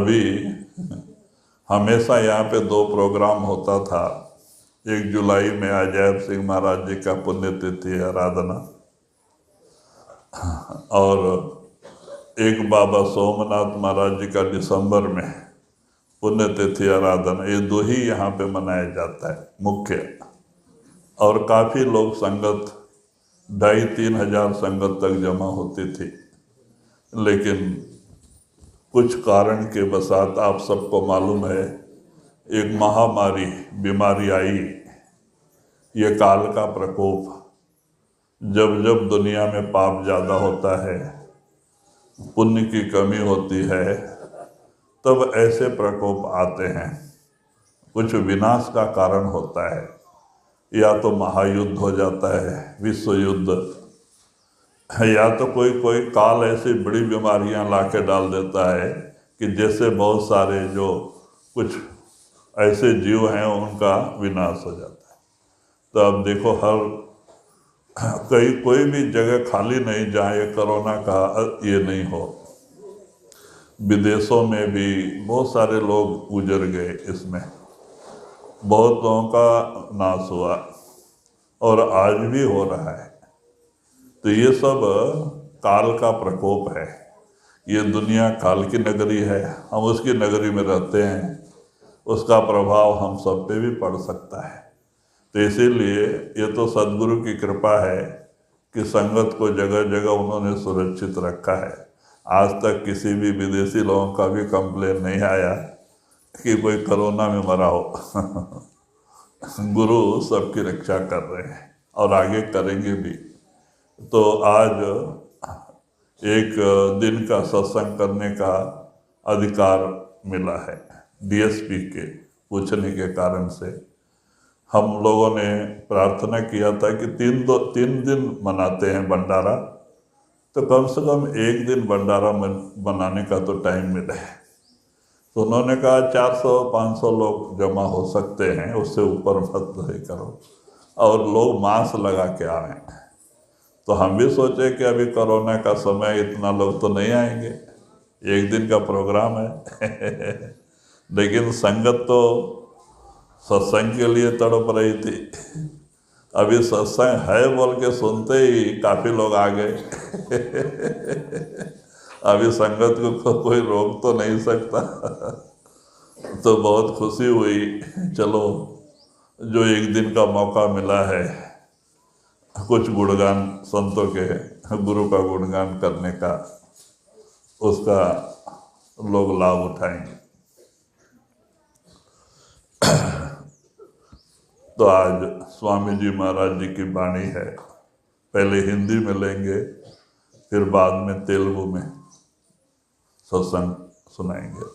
अभी हमेशा यहाँ पे 2 प्रोग्राम होता था। 1 जुलाई में अजैब सिंह महाराज जी का पुण्यतिथि आराधना, और एक बाबा सोमनाथ महाराज जी का दिसंबर में पुण्यतिथि आराधना। ये 2 ही यहाँ पे मनाया जाता है मुख्य। और काफ़ी लोग संगत 2,500-3 हजार संगत तक जमा होती थी, लेकिन कुछ कारण के बसात आप सबको मालूम है, एक महामारी बीमारी आई, ये काल का प्रकोप। जब जब दुनिया में पाप ज़्यादा होता है, पुण्य की कमी होती है, तब ऐसे प्रकोप आते हैं। कुछ विनाश का कारण होता है, या तो महायुद्ध हो जाता है, विश्व युद्ध, या तो कोई काल ऐसी बड़ी बीमारियां लाके डाल देता है कि जैसे बहुत सारे जो कुछ ऐसे जीव हैं उनका विनाश हो जाता है। तो अब देखो, कोई भी जगह खाली नहीं जहाँ ये कोरोना का ये नहीं हो। विदेशों में भी बहुत सारे लोग गुजर गए, इसमें बहुत लोगों का नाश हुआ, और आज भी हो रहा है। तो ये सब काल का प्रकोप है। ये दुनिया काल की नगरी है, हम उसकी नगरी में रहते हैं, उसका प्रभाव हम सब पे भी पड़ सकता है। तो इसीलिए ये तो सद्गुरु की कृपा है कि संगत को जगह जगह उन्होंने सुरक्षित रखा है। आज तक किसी भी विदेशी लोगों का भी कंप्लेन नहीं आया कि कोई कोरोना में मरा हो। गुरु सबकी रक्षा कर रहे हैं और आगे करेंगे भी। तो आज एक दिन का सत्संग करने का अधिकार मिला है डीएसपी के पूछने के कारण से। हम लोगों ने प्रार्थना किया था कि 3 दिन मनाते हैं भंडारा, तो कम से कम 1 दिन भंडारा बनाने का तो टाइम मिले। तो उन्होंने कहा 400-500 लोग जमा हो सकते हैं, उससे ऊपर मत नहीं करो, और लोग मास्क लगा के आ रहे हैं। तो हम भी सोचे कि अभी कोरोना का समय, इतना लोग तो नहीं आएंगे, 1 दिन का प्रोग्राम है। लेकिन संगत तो सत्संग के लिए तड़प रही थी। अभी सत्संग है बोल के सुनते ही काफ़ी लोग आ गए। अभी संगत को कोई रोक तो नहीं सकता। तो बहुत खुशी हुई, चलो जो 1 दिन का मौका मिला है कुछ गुणगान संतों के, गुरु का गुणगान करने का, उसका लोग लाभ उठाएंगे। तो आज स्वामी जी महाराज जी की वाणी है, पहले हिंदी में लेंगे, फिर बाद में तेलुगु में सत्संग सुनाएंगे।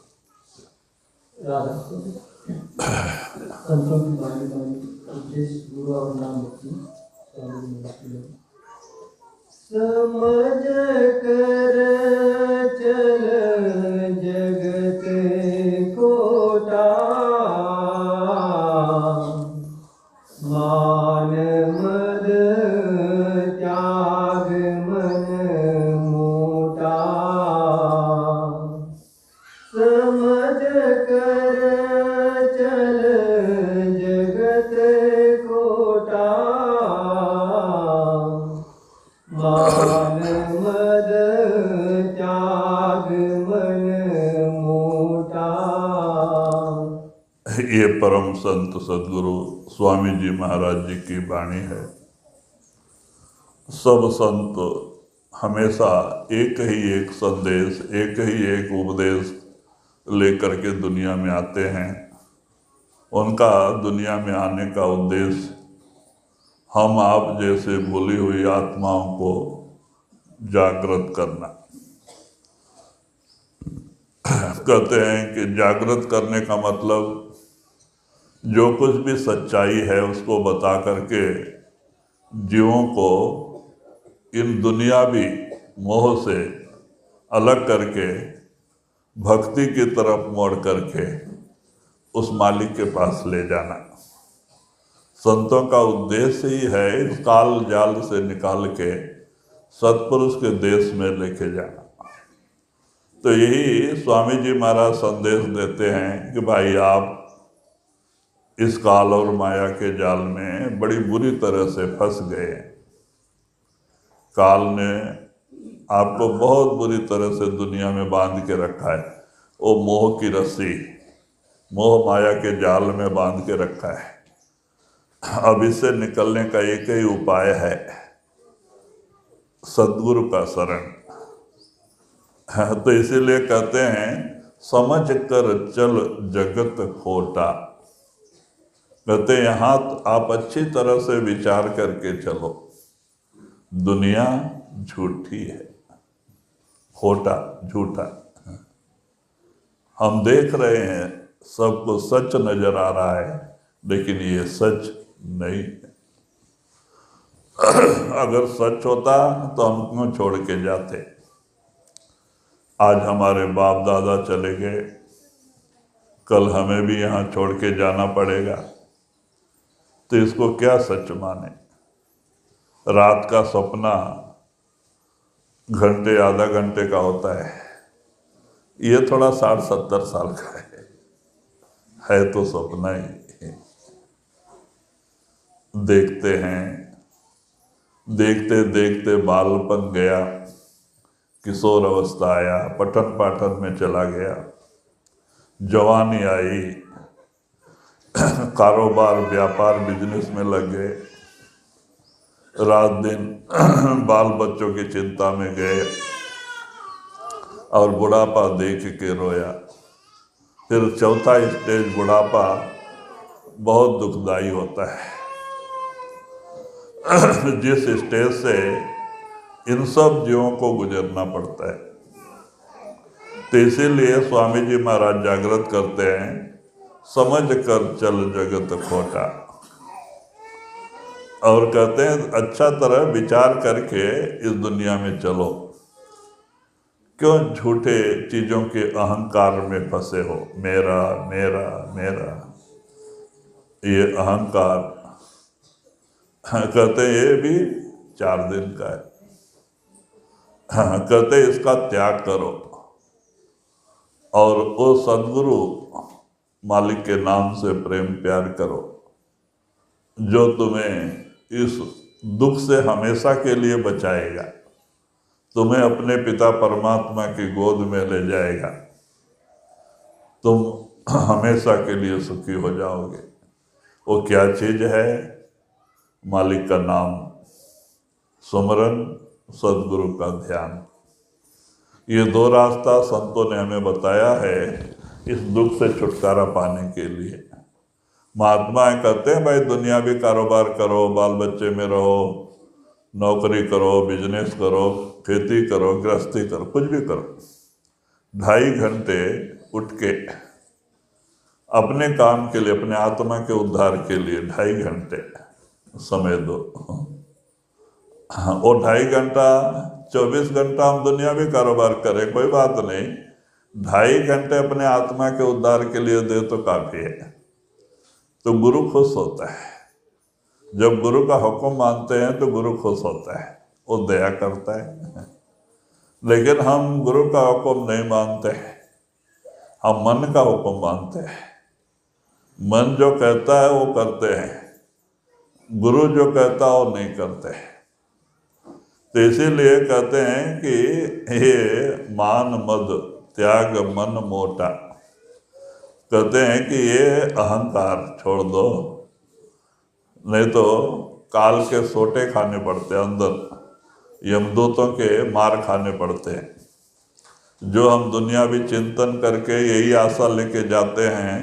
संतों की वाणी उपदेश गुरु और नाम समझ कर चल जगत कोटा, मान मद त्याग मन मोटा, समझ कर चल जगत कोटा, मान मद त्याग मन मोटा। ये परम संत सद्गुरु स्वामी जी महाराज जी की वाणी है। सब संत हमेशा एक ही एक संदेश, एक ही एक उपदेश लेकर के दुनिया में आते हैं। उनका दुनिया में आने का उद्देश्य हम आप जैसे भूली हुई आत्माओं को जागृत करना। कहते हैं कि जागृत करने का मतलब जो कुछ भी सच्चाई है उसको बता करके जीवों को इन दुनियावी मोह से अलग करके भक्ति की तरफ मोड़ करके उस मालिक के पास ले जाना। संतों का उद्देश्य ही है इस काल जाल से निकाल के सत्पुरुष के देश में लेके जाना। तो यही स्वामी जी महाराज संदेश देते हैं कि भाई आप इस काल और माया के जाल में बड़ी बुरी तरह से फंस गए। काल ने आपको बहुत बुरी तरह से दुनिया में बांध के रखा है। वो मोह की रस्सी, मोह माया के जाल में बांध के रखा है। अब इससे निकलने का एक ही उपाय है, सद्गुरु का शरण। तो इसीलिए कहते हैं समझ कर चल जगत खोटा। कहते हैं यहाँ आप अच्छी तरह से विचार करके चलो, दुनिया झूठी है, खोटा, झूठा। हम देख रहे हैं सबको सच नजर आ रहा है, लेकिन ये सच नहीं है। अगर सच होता तो हम क्यों छोड़ के जाते। आज हमारे बाप दादा चले गए, कल हमें भी यहाँ छोड़ के जाना पड़ेगा, तो इसको क्या सच माने। रात का सपना घंटे आधा घंटे का होता है, ये थोड़ा 60-70 साल का है तो सपना ही। देखते हैं, देखते देखते बालपन गया, किशोर अवस्था आया, पठन पाठन में चला गया, जवानी आई, कारोबार व्यापार बिजनेस में लग गए, रात दिन बाल बच्चों की चिंता में गए और बुढ़ापा देख के रोया। फिर चौथा स्टेज बुढ़ापा बहुत दुखदाई होता है, जिस स्टेज से इन सब जीवों को गुजरना पड़ता है। तो इसीलिए स्वामी जी महाराज जागृत करते हैं, समझ कर चल जगत खोटा। और कहते हैं अच्छा तरह विचार करके इस दुनिया में चलो, क्यों झूठे चीजों के अहंकार में फंसे हो। मेरा मेरा मेरा, ये अहंकार कहते हैं ये भी 4 दिन का है। कहते हैं इसका त्याग करो और वो सद्गुरु मालिक के नाम से प्रेम प्यार करो, जो तुम्हें इस दुख से हमेशा के लिए बचाएगा, तुम्हें अपने पिता परमात्मा की गोद में ले जाएगा, तुम हमेशा के लिए सुखी हो जाओगे। वो क्या चीज है? मालिक का नाम, सुमरन, सद्गुरु का ध्यान। ये 2 रास्ता संतों ने हमें बताया है इस दुख से छुटकारा पाने के लिए। महात्माएं कहते हैं भाई दुनियावी कारोबार करो, बाल बच्चे में रहो, नौकरी करो, बिजनेस करो, खेती करो, गृहस्थी करो, कुछ भी करो, 2.5 घंटे उठ के अपने काम के लिए, अपने आत्मा के उद्धार के लिए 2.5 घंटे समय दो। वो 2.5 घंटा 24 घंटा हम दुनियावी कारोबार करें, कोई बात नहीं, 2.5 घंटे अपने आत्मा के उद्धार के लिए दे तो काफी है। तो गुरु खुश होता है। जब गुरु का हुक्म मानते हैं तो गुरु खुश होता है, वो दया करता है। लेकिन हम गुरु का हुक्म नहीं मानते, हम मन का हुक्म मानते हैं। मन जो कहता है वो करते हैं, गुरु जो कहता है वो नहीं करते। तो इसीलिए कहते हैं कि ये मान मद त्याग मन मोटा। कहते हैं कि ये अहंकार छोड़ दो, नहीं तो काल के सोटे खाने पड़ते हैं, अंदर यमदूतों के मार खाने पड़ते हैं। जो हम दुनियावी चिंतन करके यही आशा लेके जाते हैं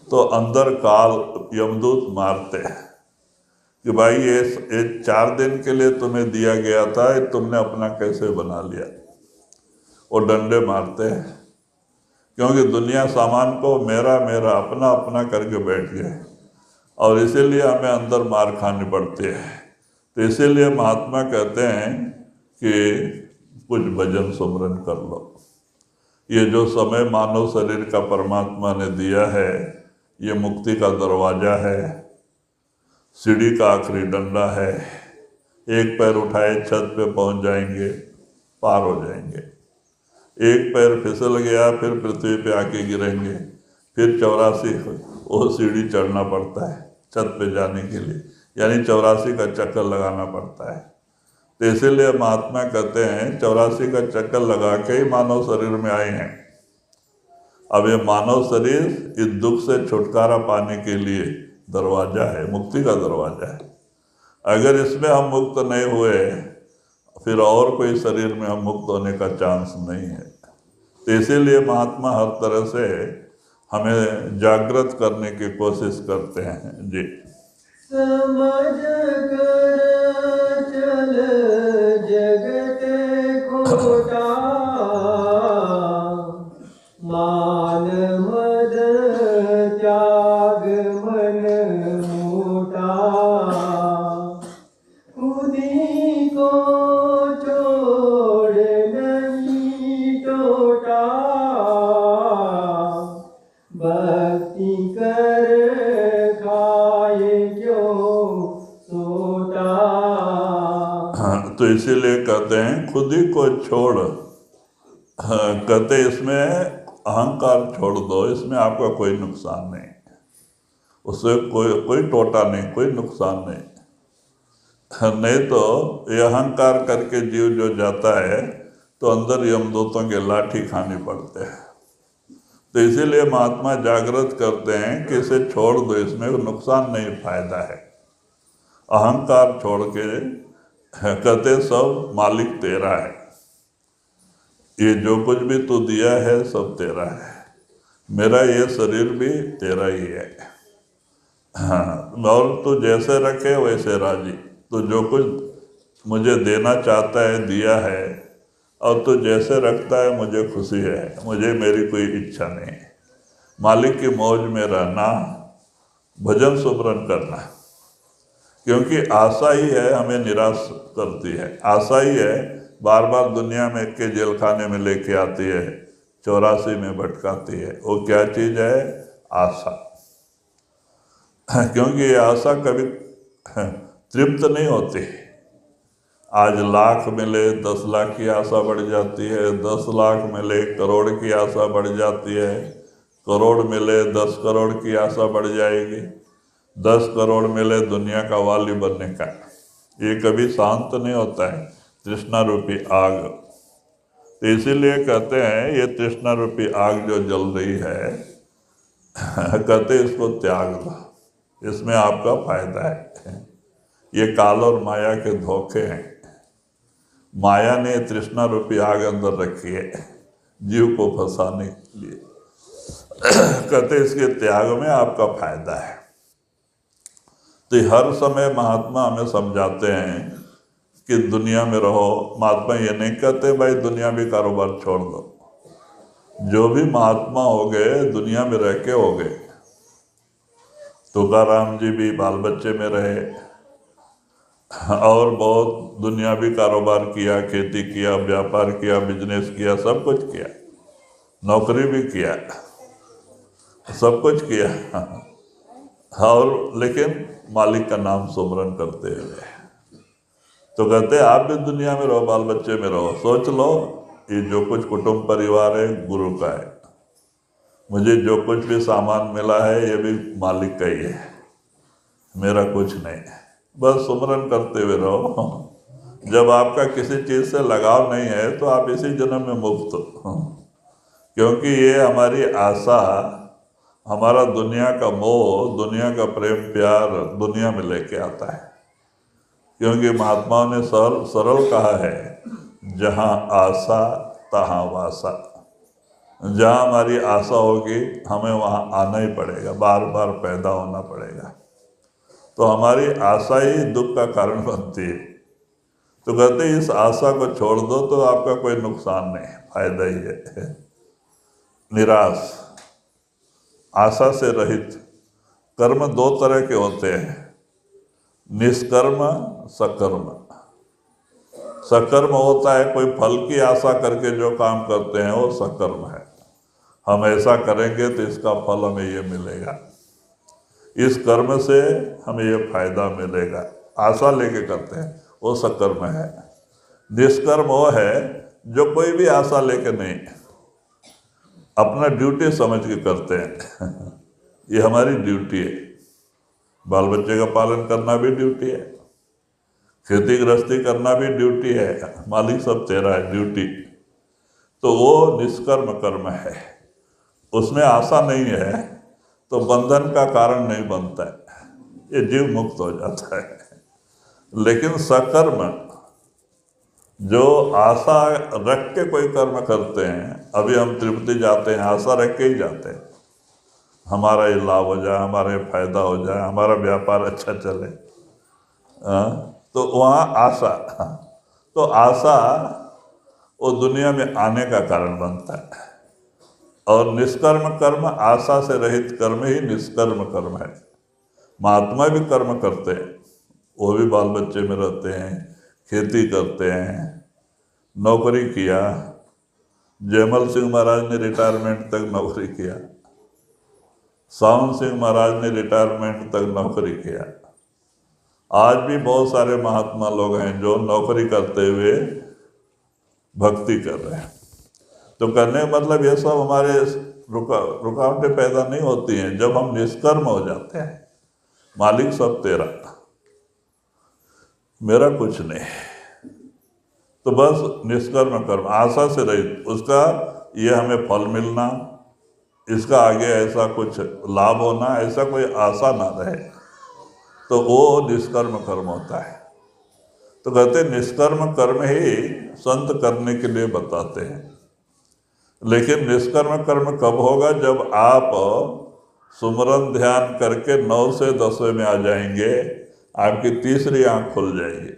तो अंदर काल यमदूत मारते हैं कि भाई ये 4 दिन के लिए तुम्हें दिया गया था, ये तुमने अपना कैसे बना लिया। वो डंडे मारते हैं, क्योंकि दुनिया सामान को मेरा मेरा अपना अपना करके बैठ गए, और इसीलिए हमें अंदर मार खानी पड़ती है। तो इसीलिए महात्मा कहते हैं कि कुछ भजन सुमरन कर लो। ये जो समय मानव शरीर का परमात्मा ने दिया है, ये मुक्ति का दरवाजा है, सीढ़ी का आखिरी डंडा है। एक पैर उठाए छत पे पहुंच जाएंगे, पार हो जाएंगे। एक पैर फिसल गया फिर पृथ्वी पे आके गिरेंगे, फिर 84 वो सीढ़ी चढ़ना पड़ता है छत पे जाने के लिए, यानी 84 का चक्कर लगाना पड़ता है। तो इसीलिए महात्मा कहते हैं 84 का चक्कर लगा के ही मानव शरीर में आए हैं। अब ये मानव शरीर इस दुख से छुटकारा पाने के लिए दरवाजा है, मुक्ति का दरवाजा है। अगर इसमें हम मुक्त नहीं हुए फिर और कोई शरीर में हम मुक्त होने का चांस नहीं है। तो इसीलिए महात्मा हर तरह से हमें जागृत करने की कोशिश करते हैं जी। समझ कर चल जगत खोटा, मान मद त्याग मन मोटा, खुदी को छोड़ नहीं टोटा, भक्ति कर खाए क्यों सोटा। तो इसीलिए कहते हैं खुद ही को छोड़, कहते इसमें अहंकार छोड़ दो, इसमें आपका कोई नुकसान नहीं, उससे कोई टोटा नहीं, कोई नुकसान नहीं। नहीं तो ये अहंकार करके जीव जो जाता है तो अंदर यमदूतों के लाठी खानी पड़ते हैं। तो इसीलिए महात्मा जागृत करते हैं कि इसे छोड़ दो, इसमें नुकसान नहीं, फायदा है। अहंकार छोड़ के कहते सब मालिक तेरा है, ये जो कुछ भी तू दिया है सब तेरा है, मेरा ये शरीर भी तेरा ही है। हाँ, और तू जैसे रखे वैसे राजी, तू जो कुछ मुझे देना चाहता है दिया है, और तू जैसे रखता है मुझे खुशी है, मुझे मेरी कोई इच्छा नहीं है। मालिक की मौज में रहना, भजन सुमरन करना, क्योंकि आशा ही है हमें निराश करती है। आशा ही है बार बार दुनिया में के जेल खाने में लेके आती है, 84 में भटकाती है। वो क्या चीज़ है? आशा। क्योंकि ये आशा कभी तृप्त नहीं होती। आज लाख मिले 10 लाख की आशा बढ़ जाती है, 10 लाख मिले करोड़ की आशा बढ़ जाती है, करोड़ मिले 10 करोड़ की आशा बढ़ जाएगी, 10 करोड़ मिले दुनिया का वाली बनने का। ये कभी शांत नहीं होता है, तृष्णा रूपी आग। तो इसीलिए कहते हैं ये तृष्णा रूपी आग जो जल रही है, कहते इसको त्याग दो, इसमें आपका फायदा है। ये काल और माया के धोखे हैं। माया ने तृष्णा रूपी आग अंदर रखी है जीव को फंसाने के लिए। कहते इसके त्याग में आपका फायदा है। तो हर समय महात्मा हमें समझाते हैं कि दुनिया में रहो। महात्मा ये नहीं कहते भाई दुनिया भी कारोबार छोड़ दो। जो भी महात्मा हो गए दुनिया में रह के हो गए। तुकाराम जी भी बाल बच्चे में रहे और बहुत दुनियावी कारोबार किया, खेती किया, व्यापार किया, बिजनेस किया, सब कुछ किया, नौकरी भी किया, सब कुछ किया, और लेकिन मालिक का नाम सुमरन करते हुए। तो कहते आप भी दुनिया में रहो, बाल बच्चे में रहो, सोच लो ये जो कुछ कुटुंब परिवार है गुरु का है, मुझे जो कुछ भी सामान मिला है ये भी मालिक का ही है, मेरा कुछ नहीं है। बस सुमरन करते हुए रहो। जब आपका किसी चीज़ से लगाव नहीं है तो आप इसी जन्म में मुक्त हो, क्योंकि ये हमारी आशा, हमारा दुनिया का मोह, दुनिया का प्रेम प्यार दुनिया में लेके आता है। क्योंकि महात्माओं ने सरल कहा है, जहाँ आशा तहाँ वासा। जहाँ हमारी आशा होगी हमें वहाँ आना ही पड़ेगा, बार बार पैदा होना पड़ेगा। तो हमारी आशा ही दुख का कारण बनती है। तो कहते इस आशा को छोड़ दो तो आपका कोई नुकसान नहीं, फायदा ही है। निराश, आशा से रहित। कर्म 2 तरह के होते हैं, निष्कर्म, सकर्म। सकर्म होता है कोई फल की आशा करके जो काम करते हैं, वो सकर्म है। हम ऐसा करेंगे तो इसका फल हमें ये मिलेगा, इस कर्म से हमें ये फायदा मिलेगा, आशा लेके करते हैं, वो सकर्म है। निष्कर्म वो है जो कोई भी आशा लेके नहीं, अपना ड्यूटी समझ के करते हैं। ये हमारी ड्यूटी है। बाल बच्चे का पालन करना भी ड्यूटी है, खेती गृहस्थी करना भी ड्यूटी है। मालिक सब तेरा है, ड्यूटी। तो वो निष्कर्म कर्म है, उसमें आशा नहीं है तो बंधन का कारण नहीं बनता है, ये जीव मुक्त हो जाता है। लेकिन सकर्म, जो आशा रख के कोई कर्म करते हैं, अभी हम तिरुपति जाते हैं आशा रख के ही जाते हैं, हमारा ये लाभ हो जाए, हमारा ये फायदा हो जाए, हमारा व्यापार अच्छा चले, तो वहाँ आशा, तो आशा वो दुनिया में आने का कारण बनता है। और निष्कर्म कर्म, आशा से रहित कर्म ही निष्कर्म कर्म है। महात्मा भी कर्म करते हैं, वो भी बाल बच्चे में रहते हैं, खेती करते हैं, नौकरी किया। जयमल सिंह महाराज ने रिटायरमेंट तक नौकरी किया, सावन सिंह महाराज ने रिटायरमेंट तक नौकरी किया। आज भी बहुत सारे महात्मा लोग हैं जो नौकरी करते हुए भक्ति कर रहे हैं। तो करने का मतलब ये सब हमारे रुकावटें पैदा नहीं होती हैं जब हम निष्कर्म हो जाते हैं। मालिक सब तेरा, मेरा कुछ नहीं। तो बस निष्कर्म कर्म, आशा से रहित, उसका ये हमें फल मिलना, इसका आगे ऐसा कुछ लाभ होना, ऐसा कोई आशा ना रहे, तो वो निष्कर्म कर्म होता है। तो कहते हैं निष्कर्म कर्म ही संत करने के लिए बताते हैं। लेकिन निष्कर्म कर्म कब होगा? जब आप सुमरन ध्यान करके 9 से 10वें में आ जाएंगे, आपकी तीसरी आंख खुल जाएगी,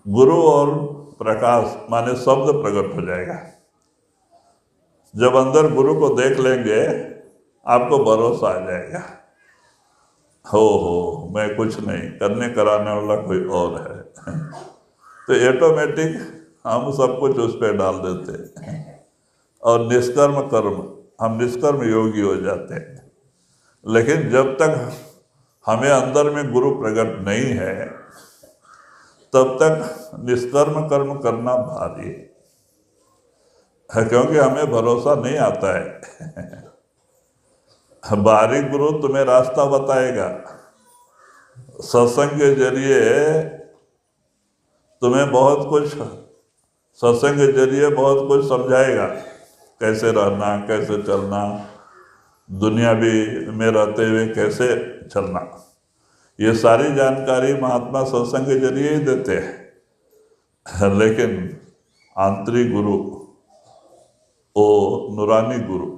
गुरु और प्रकाश माने शब्द प्रकट हो जाएगा। जब अंदर गुरु को देख लेंगे, आपको भरोसा आ जाएगा, हो मैं कुछ नहीं, करने कराने वाला कोई और है। तो ऑटोमेटिक हम सब कुछ उस पर डाल देते हैं और निष्कर्म कर्म, हम निष्कर्म योगी हो जाते हैं। लेकिन जब तक हमें अंदर में गुरु प्रकट नहीं है, तब तक निष्कर्म कर्म करना भारी है, क्योंकि हमें भरोसा नहीं आता है। बाहरी गुरु तुम्हें रास्ता बताएगा, सत्संग के जरिए तुम्हें बहुत कुछ, सत्संग के जरिए बहुत कुछ समझाएगा, कैसे रहना, कैसे चलना, दुनिया भी में रहते हुए कैसे चलना। ये सारी जानकारी महात्मा सत्संग के जरिए ही देते हैं। लेकिन आंतरिक गुरु, वो नूरानी गुरु,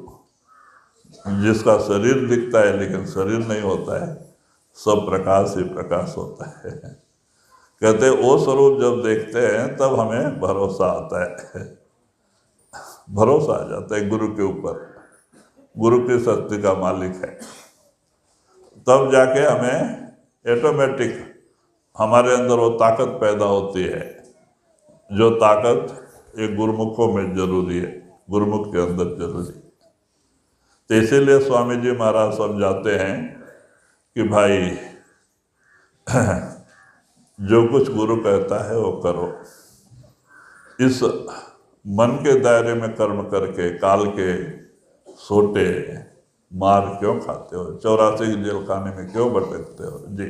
जिसका शरीर दिखता है लेकिन शरीर नहीं होता है, सब प्रकाश ही प्रकाश होता है। कहते वो स्वरूप जब देखते हैं तब हमें भरोसा आता है, भरोसा आ जाता है गुरु के ऊपर, गुरु की शक्ति का मालिक है। तब जाके हमें ऑटोमेटिक हमारे अंदर वो ताकत पैदा होती है, जो ताकत एक गुरुमुखों में जरूरी है, गुरुमुख के अंदर जरूरी है। तो इसीलिए स्वामी जी महाराज समझाते हैं कि भाई जो कुछ गुरु कहता है वो करो। इस मन के दायरे में कर्म करके काल के सोटे मार क्यों खाते हो, 84 की जेल खाने में क्यों भटकते हो जी।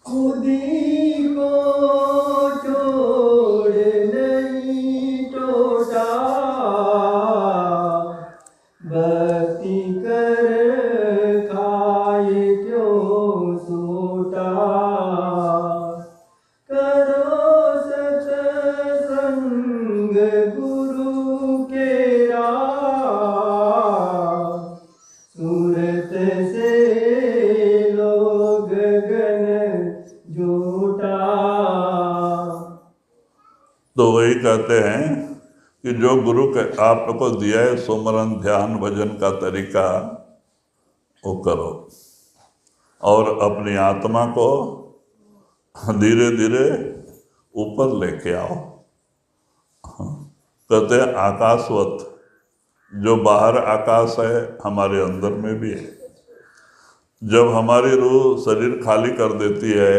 खुद ही को छोड़ नहीं टूटा, भक्ति कर खाए क्यों सूटा, करो सत्संग गुरु के राह, सूरत से लोग गगन झूठा। तो वही कहते हैं कि जो गुरु के आपको दिया है सुमरन ध्यान भजन का तरीका, वो करो और अपनी आत्मा को धीरे धीरे ऊपर लेके आओ। कहते हैं आकाशवत, जो बाहर आकाश है हमारे अंदर में भी है। जब हमारी रूह शरीर खाली कर देती है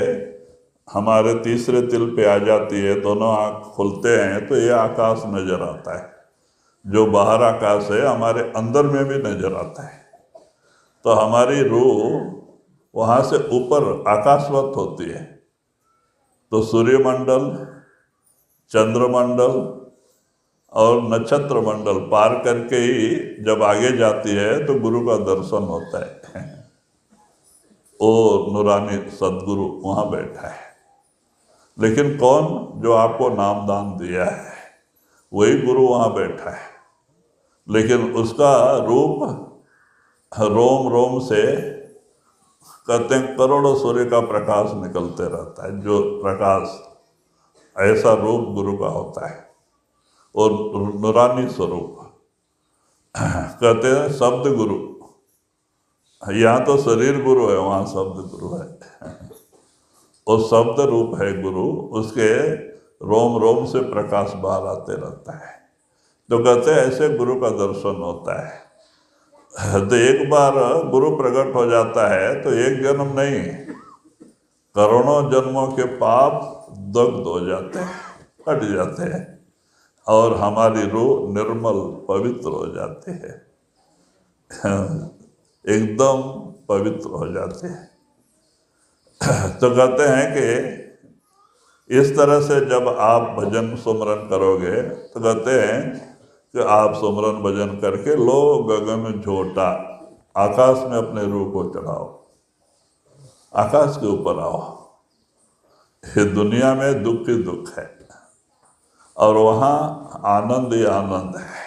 हमारे तीसरे तिल पे आ जाती है, दोनों आँख खुलते हैं तो ये आकाश नजर आता है। जो बाहर आकाश है हमारे अंदर में भी नजर आता है। तो हमारी रूह वहाँ से ऊपर आकाशवत होती है। तो सूर्यमंडल, चंद्रमंडल और नक्षत्र मंडल पार करके ही जब आगे जाती है तो गुरु का दर्शन होता है। ओ नूरानी सदगुरु वहाँ बैठा है। लेकिन कौन? जो आपको नामदान दिया है, वही गुरु वहाँ बैठा है। लेकिन उसका रूप रोम रोम से, कहते हैं करोड़ों सूर्य का प्रकाश निकलते रहता है। जो प्रकाश, ऐसा रूप गुरु का होता है। और नूरानी स्वरूप, कहते हैं शब्द गुरु। यहाँ तो शरीर गुरु है, वहाँ शब्द गुरु है। वो शब्द रूप है गुरु, उसके रोम रोम से प्रकाश बाहर आते रहता है। तो कहते हैं ऐसे गुरु का दर्शन होता है। तो एक बार गुरु प्रकट हो जाता है तो एक जन्म नहीं, करोड़ों जन्मों के पाप दग्ध हो जाते हैं, हट जाते हैं, और हमारी रूह निर्मल पवित्र हो जाती है, एकदम पवित्र हो जाते हैं। तो कहते हैं कि इस तरह से जब आप भजन सुमरन करोगे तो कहते हैं कि आप सुमरन भजन करके लो गगन झोटा, आकाश में अपने रूह को चढ़ाओ, आकाश के ऊपर आओ। ये दुनिया में दुख ही दुख है और वहाँ आनंद ही आनंद है।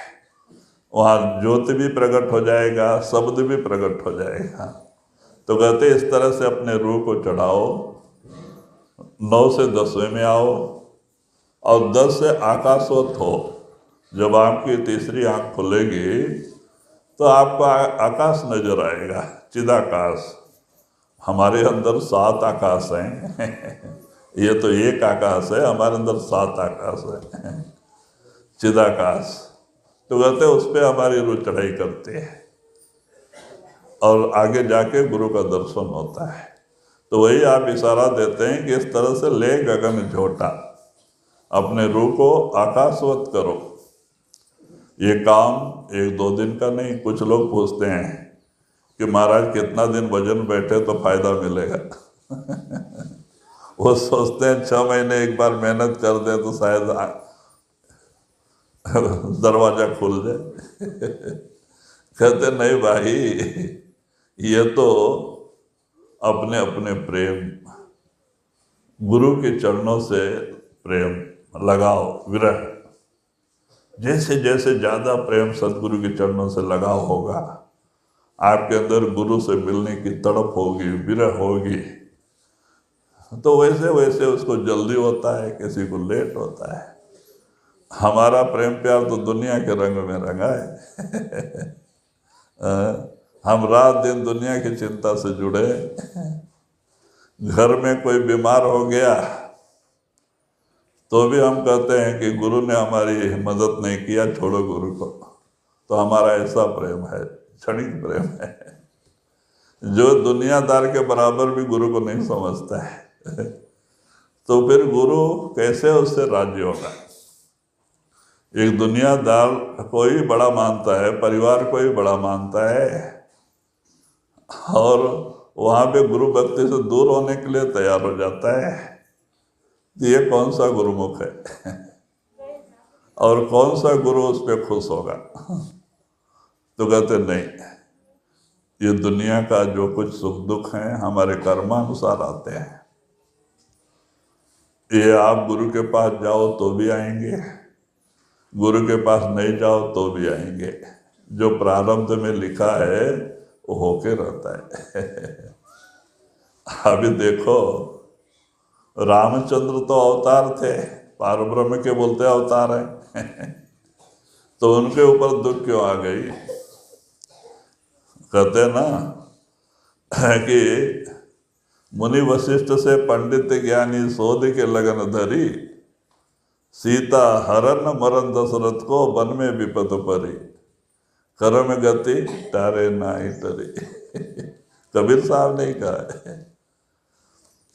वहाँ ज्योति भी प्रकट हो जाएगा, शब्द भी प्रकट हो जाएगा। तो कहते इस तरह से अपने रूह को चढ़ाओ, 9 से 10वें में आओ और 10 से आकाशवत हो। जब आपकी तीसरी आंख खुलेगी तो आपको आकाश नजर आएगा, चिदाकाश। हमारे अंदर 7 आकाश हैं। ये तो एक आकाश है, हमारे अंदर 7 आकाश है, चिदाकाश। तो कहते उस पर हमारी रूह चढ़ाई करती है और आगे जाके गुरु का दर्शन होता है। तो वही आप इशारा देते हैं कि इस तरह से ले गगन झोटा, अपने रूह को आकाशवत करो। ये काम 1-2 दिन का नहीं। कुछ लोग पूछते हैं कि महाराज कितना दिन भजन बैठे तो फायदा मिलेगा। वो सोचते हैं 6 महीने एक बार मेहनत कर दें तो शायद दरवाजा खुल जाए। कहते नहीं भाई, ये तो अपने अपने प्रेम, गुरु के चरणों से प्रेम लगाओ, विरह। जैसे जैसे ज़्यादा प्रेम सदगुरु के चरणों से लगाव होगा, आपके अंदर गुरु से मिलने की तड़प होगी, विरह होगी। तो वैसे वैसे उसको जल्दी होता है, किसी को लेट होता है। हमारा प्रेम प्यार तो दुनिया के रंग में रंगा है। हम रात दिन दुनिया की चिंता से जुड़े। घर में कोई बीमार हो गया तो भी हम कहते हैं कि गुरु ने हमारी मदद नहीं किया, छोड़ो गुरु को। तो हमारा ऐसा प्रेम है, क्षणिक प्रेम है, जो दुनियादार के बराबर भी गुरु को नहीं समझता है। तो फिर गुरु कैसे उससे राजी होगा? एक दुनियादार को ही बड़ा मानता है, परिवार को ही बड़ा मानता है, और वहाँ पे गुरु भक्ति से दूर होने के लिए तैयार हो जाता है। ये कौन सा गुरुमुख है? और कौन सा गुरु उस पर खुश होगा? तो कहते नहीं, ये दुनिया का जो कुछ सुख दुख है हमारे कर्मानुसार आते हैं। ये आप गुरु के पास जाओ तो भी आएंगे, गुरु के पास नहीं जाओ तो भी आएंगे। जो प्रारब्ध में लिखा है वो होके रहता है। अभी देखो, रामचंद्र तो अवतार थे, पारब्रह्म के बोलते अवतार हैं। तो उनके ऊपर दुख क्यों आ गई? कहते ना कि मुनि वशिष्ठ से पंडित ज्ञानी शोध के लगन धरी, सीता हरण मरण दशरथ को वन में विपद परी, कर्म गति तारे नाई तरी। कबीर साहब ने कहा है।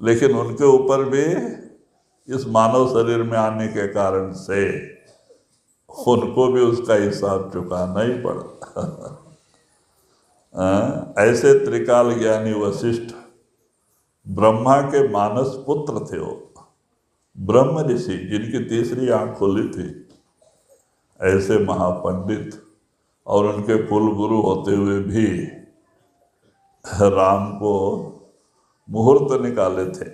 लेकिन उनके ऊपर भी इस मानव शरीर में आने के कारण से उनको भी उसका हिसाब चुकाना ही पड़ा। ऐसे त्रिकाल ज्ञानी वशिष्ठ ब्रह्मा के मानस पुत्र थे, वो ब्रह्म ऋषि जिनकी तीसरी आंख खुली थी। ऐसे महापंडित और उनके कुल गुरु होते हुए भी राम को मुहूर्त निकाले थे।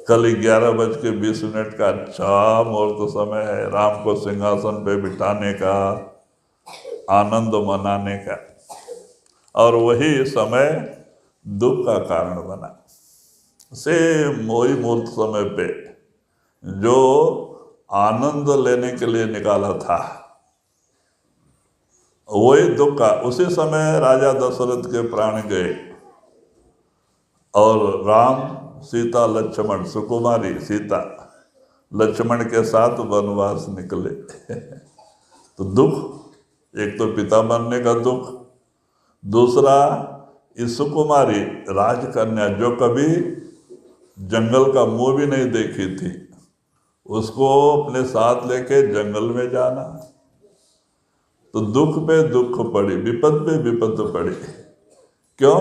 कल 11:20 का अच्छा मुहूर्त समय है राम को सिंहासन पे बिठाने का, आनंद मनाने का, और वही समय दुख का कारण बना। से वही मुहूर्त समय पे जो आनंद लेने के लिए निकाला था, वही दुख का। उसी समय राजा दशरथ के प्राण गए और राम, सीता, लक्ष्मण, सुकुमारी सीता लक्ष्मण के साथ वनवास निकले। तो दुख, एक तो पिता बनने का दुख, दूसरा इस सुकुमारी राजकन्या जो कभी जंगल का मुंह भी नहीं देखी थी, उसको अपने साथ लेके जंगल में जाना। तो दुख पे दुख पड़ी, विपद पे विपद पड़ी। क्यों?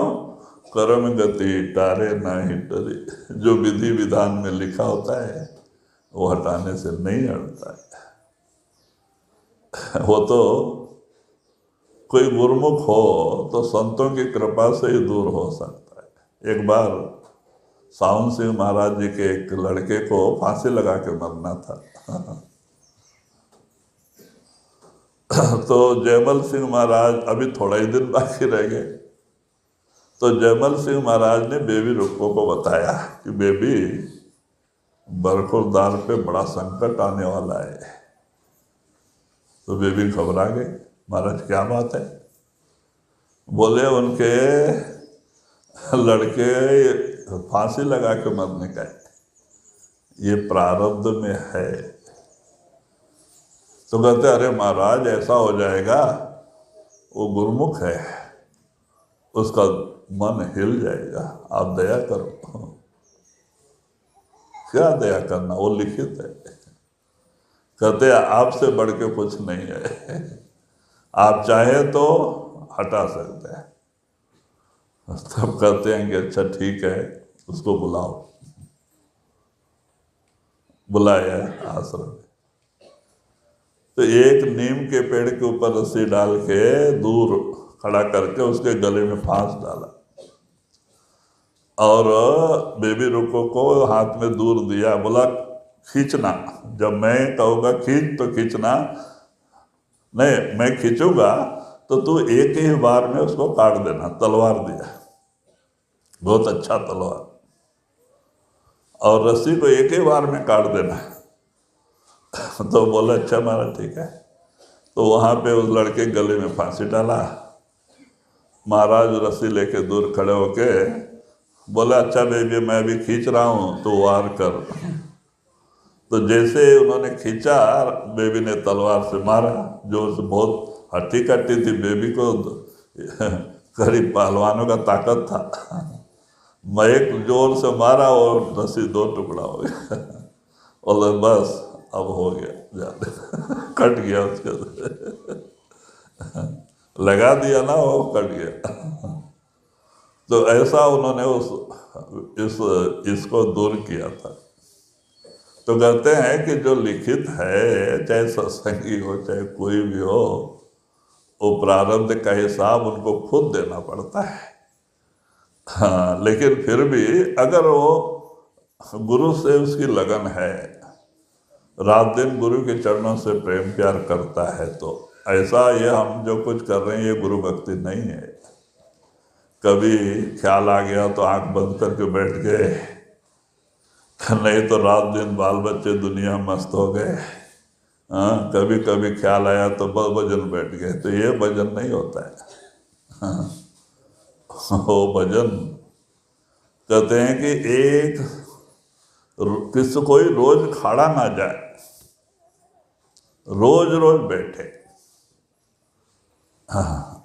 कर्म गति टारे नाही टरी। जो विधि विधान में लिखा होता है वो हटाने से नहीं हटता है। वो तो कोई गुरुमुख हो तो संतों की कृपा से ही दूर हो सकता है। एक बार सावन सिंह महाराज जी के एक लड़के को फांसी लगा के मरना था। तो जयमल सिंह महाराज, अभी थोड़ा ही दिन बाकी रह गए, तो जयमल सिंह महाराज ने बेबी रुक्को को बताया कि बेबी, बरखुरदार पे बड़ा संकट आने वाला है। तो बेबी घबरा गई। महाराज क्या बात है? बोले उनके लड़के फांसी लगा के मरने का है, ये प्रारब्ध में है। तो कहते अरे महाराज ऐसा हो जाएगा, वो गुरुमुख है, उसका मन हिल जाएगा, आप दया करो। क्या दया करना, वो लिखित है। कहते आपसे बढ़ के कुछ नहीं है, आप चाहे तो हटा सकते हैं। तब कहते हैं कि अच्छा ठीक है, उसको बुलाओ। बुलाया आश्रम में, तो एक नीम के पेड़ के ऊपर रस्सी डाल के दूर खड़ा करके उसके गले में फांस डाला और बेबी रुको को हाथ में दूर दिया। बोला खींचना, जब मैं कहूँगा खींच तो खींचना, नहीं मैं खींचूंगा तो तू एक ही बार में उसको काट देना। तलवार दिया, बहुत अच्छा तलवार, और रस्सी को एक ही बार में काट देना। तो बोला अच्छा महाराज ठीक है। तो वहाँ पे उस लड़के गले में फांसी डाला। महाराज रस्सी लेके दूर खड़े होके बोला अच्छा बेबी मैं भी खींच रहा हूँ, तो वार कर। तो जैसे उन्होंने खींचा, बेबी ने तलवार से मारा, जो बहुत हट्टी कट्टी थी। बेबी को करीब पहलवानों का ताकत था। मैं एक जोर से मारा और रस्सी दो टुकड़ा हो गया। और बस अब हो गया, ज्यादा कट गया उसके लगा दिया ना, वो कट गया। तो ऐसा उन्होंने इसको दूर किया था। तो कहते हैं कि जो लिखित है, चाहे सत्संगी हो चाहे कोई भी हो, वो प्रारब्ध का हिसाब उनको खुद देना पड़ता है। हाँ, लेकिन फिर भी अगर वो गुरु से उसकी लगन है, रात दिन गुरु के चरणों से प्रेम प्यार करता है, तो ऐसा ये हम जो कुछ कर रहे हैं ये गुरु भक्ति नहीं है। कभी ख्याल आ गया तो आंख बंद करके बैठ गए, नहीं तो रात दिन बाल बच्चे दुनिया मस्त हो गए। हाँ, कभी कभी ख्याल आया तो भजन बैठ गए, तो ये भजन नहीं होता है। हाँ, वो भजन कहते हैं कि एक किसी कोई रोज खड़ा ना जाए, रोज रोज बैठे। हाँ,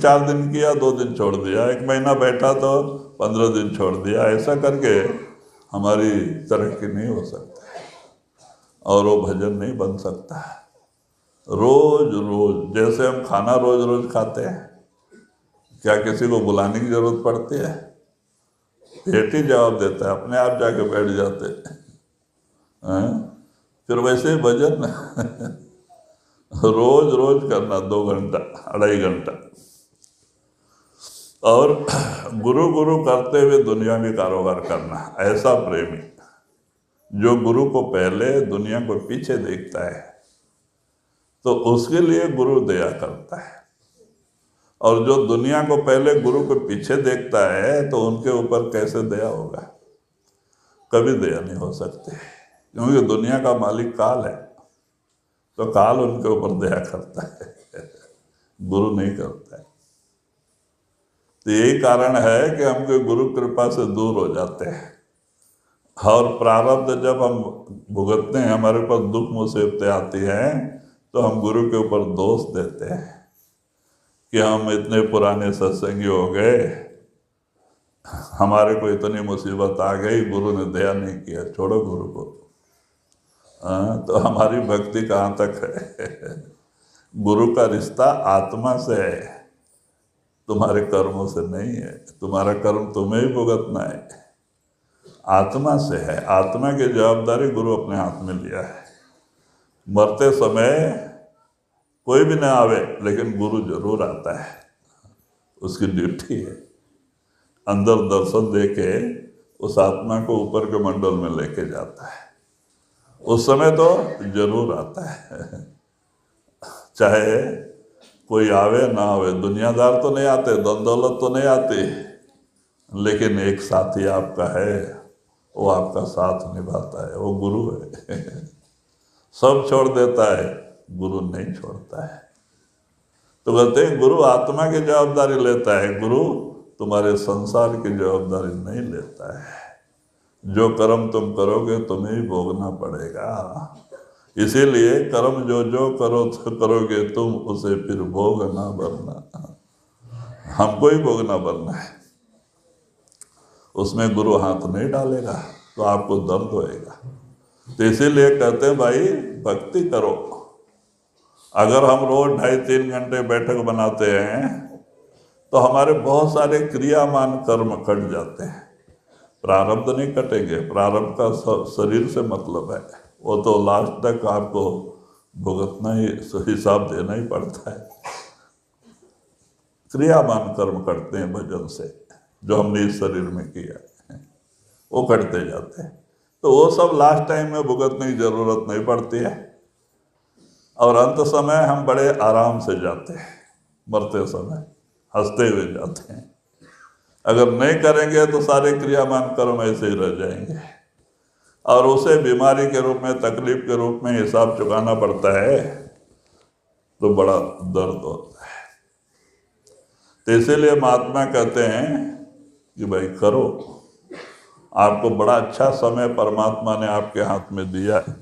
4 दिन किया 2 दिन छोड़ दिया, 1 महीना बैठा तो 15 दिन छोड़ दिया, ऐसा करके हमारी तरक्की नहीं हो सकती और वो भजन नहीं बन सकता। रोज रोज, जैसे हम खाना रोज रोज खाते हैं, क्या किसी को बुलाने की जरूरत पड़ती है? पेट ही जवाब देता है, अपने आप जाके बैठ जाते हैं। फिर वैसे ही भजन रोज रोज करना 2 घंटा 2.5 घंटा, और गुरु गुरु करते हुए दुनिया में कारोबार करना। ऐसा प्रेमी जो गुरु को पहले दुनिया को पीछे देखता है, तो उसके लिए गुरु दया करता है, और जो दुनिया को पहले गुरु को पीछे देखता है तो उनके ऊपर कैसे दया होगा? कभी दया नहीं हो सकती, क्योंकि दुनिया का मालिक काल है, तो काल उनके ऊपर दया करता है, गुरु नहीं करता है। तो यही कारण है कि हम कोई गुरु कृपा से दूर हो जाते हैं, और प्रारब्ध जब हम भुगतते हैं, हमारे पास दुख मुसीबतें आती हैं, तो हम गुरु के ऊपर दोष देते हैं कि हम इतने पुराने सत्संगी हो गए, हमारे को इतनी मुसीबत आ गई, गुरु ने दया नहीं किया, छोड़ो गुरु को। तो हमारी भक्ति कहाँ तक है? गुरु का रिश्ता आत्मा से है, तुम्हारे कर्मों से नहीं है। तुम्हारा कर्म तुम्हें ही भुगतना है, आत्मा से है। आत्मा की जवाबदारी गुरु अपने हाथ में लिया है। मरते समय कोई भी ना आवे, लेकिन गुरु जरूर आता है, उसकी ड्यूटी है। अंदर दर्शन दे के उस आत्मा को ऊपर के मंडल में लेके जाता है, उस समय तो जरूर आता है। चाहे कोई आवे ना आवे, दुनियादार तो नहीं आते, धन दौलत तो नहीं आती, लेकिन एक साथी आपका है, वो आपका साथ निभाता है, वो गुरु है। सब छोड़ देता है, गुरु नहीं छोड़ता है। तो कहते हैं गुरु आत्मा की जवाबदारी लेता है, गुरु तुम्हारे संसार की जवाबदारी नहीं लेता है। जो कर्म तुम करोगे तुम्हें ही भोगना पड़ेगा, इसीलिए कर्म जो जो करो तो करोगे तुम, उसे फिर भोग ना भरना, हमको ही भोगना भरना है। उसमें गुरु हाथ नहीं डालेगा तो आपको दर्द होएगा। तो इसीलिए कहते हैं भाई भक्ति करो। अगर हम रोज 2.5-3 घंटे बैठक बनाते हैं तो हमारे बहुत सारे क्रियामान कर्म कट जाते हैं। प्रारब्ध नहीं कटेंगे, प्रारब्ध का शरीर से मतलब है, वो तो लास्ट तक आपको भुगतना ही, हिसाब देना ही पड़ता है। क्रियामान कर्म करते हैं भजन से, जो हमने इस शरीर में किया है, वो करते जाते हैं। तो वो सब लास्ट टाइम में भुगतने की जरूरत नहीं पड़ती है, और अंत समय हम बड़े आराम से जाते हैं, मरते समय हंसते हुए जाते हैं। अगर नहीं करेंगे तो सारे क्रियामान कर्म ऐसे ही रह जाएंगे, और उसे बीमारी के रूप में, तकलीफ के रूप में हिसाब चुकाना पड़ता है, तो बड़ा दर्द होता है। तो इसीलिए महात्मा कहते हैं कि भाई करो, आपको बड़ा अच्छा समय परमात्मा ने आपके हाथ में दिया है।